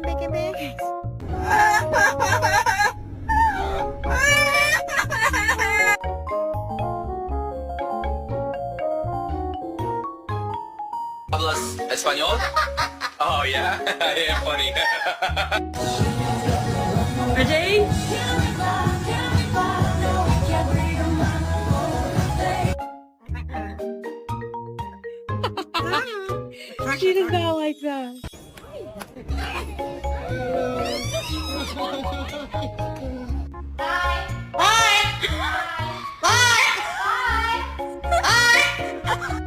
Kembe. ¿Hablas español? Oh, yeah? Yeah, funny. Ready? She does not like that. Bye!